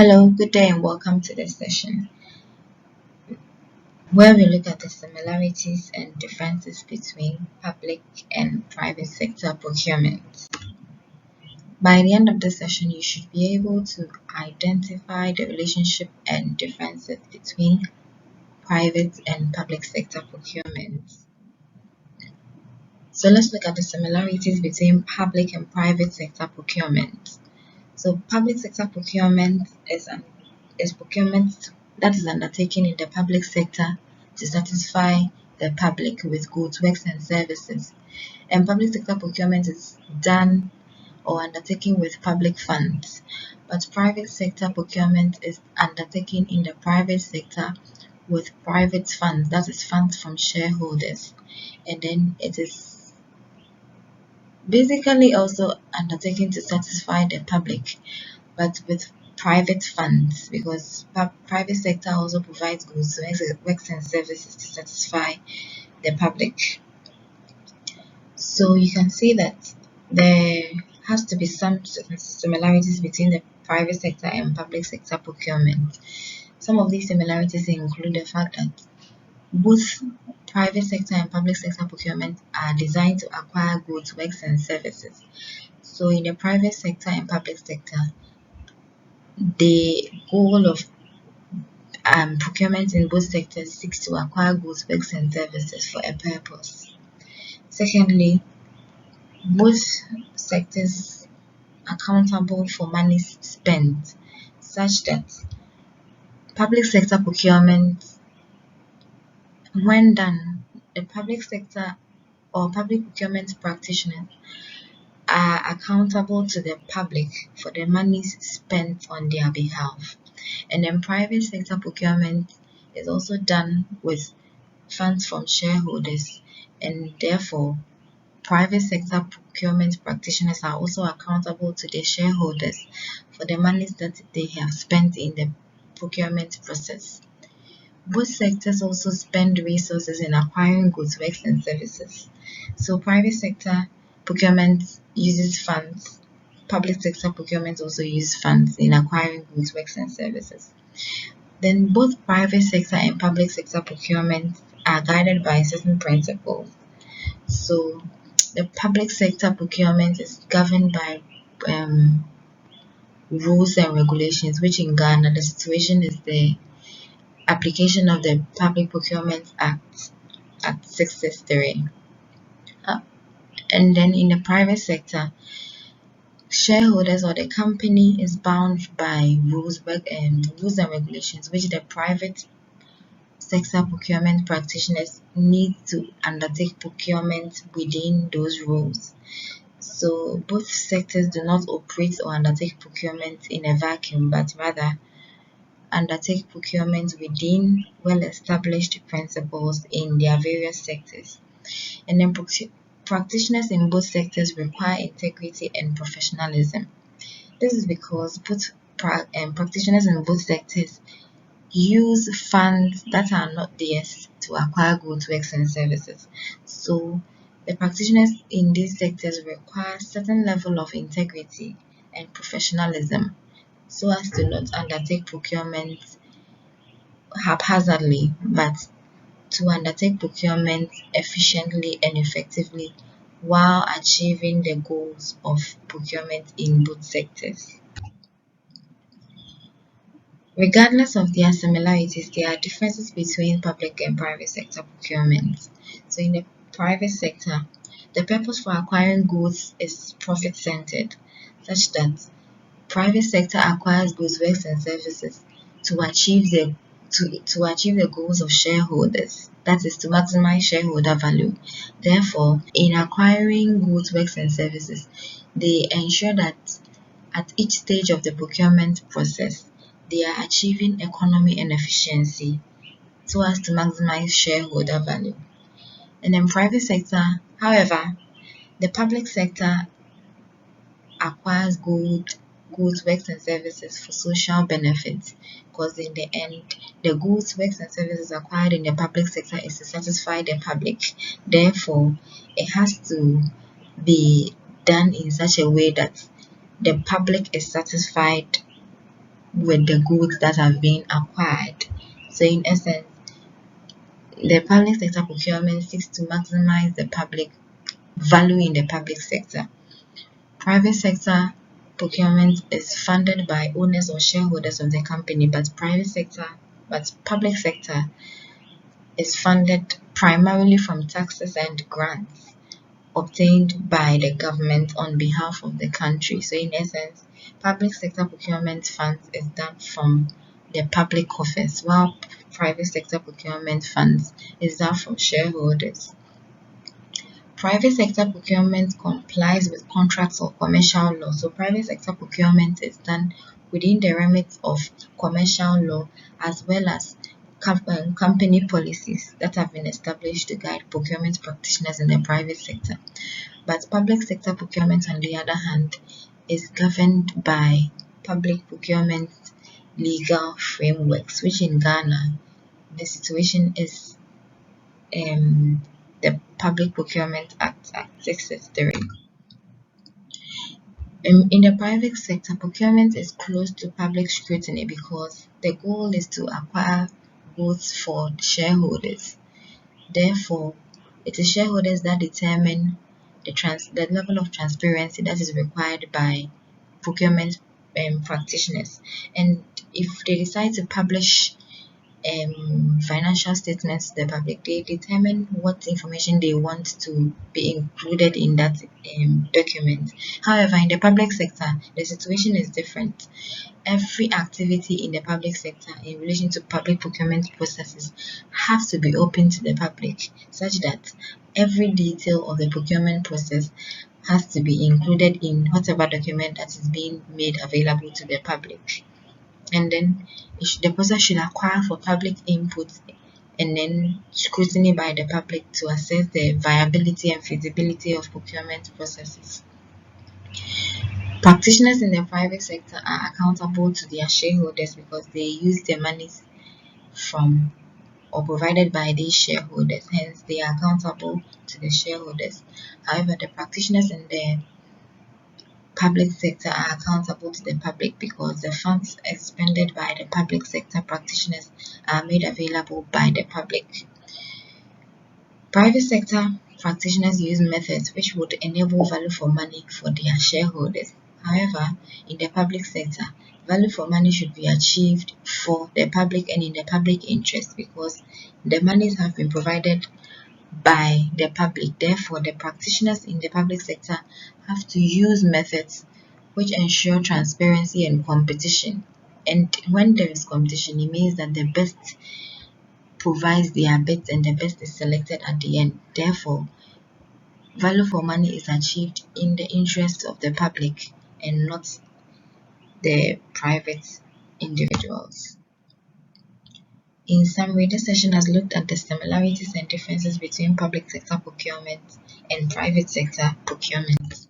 Hello, good day, and welcome to this session where we look at the similarities and differences between public and private sector procurement. By the end of the session, you should be able to identify the relationship and differences between private and public sector procurement. So let's look at the similarities between public and private sector procurement. So public sector procurement is procurement that is undertaken in the public sector to satisfy the public with goods, works, and services. And public sector procurement is done or undertaken with public funds. But private sector procurement is undertaken in the private sector with private funds, that is funds from shareholders. And then it is basically also undertaken to satisfy the public, but with private funds, because private sector also provides goods, works and services to satisfy the public. So you can see that there has to be some similarities between the private sector and public sector procurement. Some of these similarities include the fact that both private sector and public sector procurement are designed to acquire goods, works and services. So in the private sector and public sector, the goal of procurement in both sectors seeks to acquire goods, works, and services for a purpose. Secondly, both sectors are accountable for money spent, such that public sector procurement, when done, the public sector or public procurement practitioners are accountable to the public for the monies spent on their behalf. And then private sector procurement is also done with funds from shareholders, and therefore private sector procurement practitioners are also accountable to the shareholders for the monies that they have spent in the procurement process. Both sectors also spend resources in acquiring goods, works, and services. So private sector procurement uses funds, public sector procurement also uses funds in acquiring goods, works, and services. Then both private sector and public sector procurement are guided by certain principles. So the public sector procurement is governed by rules and regulations, which in Ghana the situation is the application of the Public Procurement Act, Act 63. And then in the private sector, shareholders or the company is bound by rules and regulations, which the private sector procurement practitioners need to undertake procurement within those rules. So both sectors do not operate or undertake procurement in a vacuum, but rather undertake procurement within well-established principles in their various sectors. And then practitioners in both sectors require integrity and professionalism. This is because both practitioners in both sectors use funds that are not theirs to acquire goods, works, and services. So the practitioners in these sectors require certain level of integrity and professionalism so as to not undertake procurement haphazardly, but to undertake procurement efficiently and effectively while achieving the goals of procurement in both sectors. Regardless of their similarities, there are differences between public and private sector procurement. So in the private sector, the purpose for acquiring goods is profit-centered, such that private sector acquires goods, works, and services to achieve the goals of shareholders, that is to maximize shareholder value. Therefore, in acquiring goods, works, and services, they ensure that at each stage of the procurement process, they are achieving economy and efficiency so as to maximize shareholder value. And then private sector, however, the public sector acquires goods, works, and services for social benefits, because in the end, the goods, works, and services acquired in the public sector is to satisfy the public. Therefore, it has to be done in such a way that the public is satisfied with the goods that have been acquired. So in essence, the public sector procurement seeks to maximize the public value in the public sector. Private sector procurement is funded by owners or shareholders of the company, but public sector is funded primarily from taxes and grants obtained by the government on behalf of the country. So in essence, public sector procurement funds is done from the public coffers, while private sector procurement funds is done from shareholders. Private sector procurement complies with contracts or commercial law. So private sector procurement is done within the remit of commercial law as well as company policies that have been established to guide procurement practitioners in the private sector. But public sector procurement, on the other hand, is governed by public procurement legal frameworks, which in Ghana, the situation is the Public Procurement Act 663. In the private sector, procurement is close to public scrutiny because the goal is to acquire goods for shareholders. Therefore, it is shareholders that determine the level of transparency that is required by procurement practitioners. And if they decide to publish financial statements to the public, they determine what information they want to be included in that document. However, in the public sector, the situation is different. Every activity in the public sector in relation to public procurement processes has to be open to the public, such that every detail of the procurement process has to be included in whatever document that is being made available to the public. And then the process should acquire for public input and then scrutiny by the public to assess the viability and feasibility of procurement processes. Practitioners in the private sector are accountable to their shareholders because they use their monies from or provided by these shareholders, hence they are accountable to the shareholders. However, the practitioners in the public sector are accountable to the public because the funds expended by the public sector practitioners are made available by the public. Private sector practitioners use methods which would enable value for money for their shareholders. However, in the public sector, value for money should be achieved for the public and in the public interest because the monies have been provided by the public. Therefore, the practitioners in the public sector have to use methods which ensure transparency and competition. And when there is competition, it means that the best provides their bids and the best is selected at the end. Therefore, value for money is achieved in the interest of the public and not the private individuals. In summary, this session has looked at the similarities and differences between public sector procurement and private sector procurement.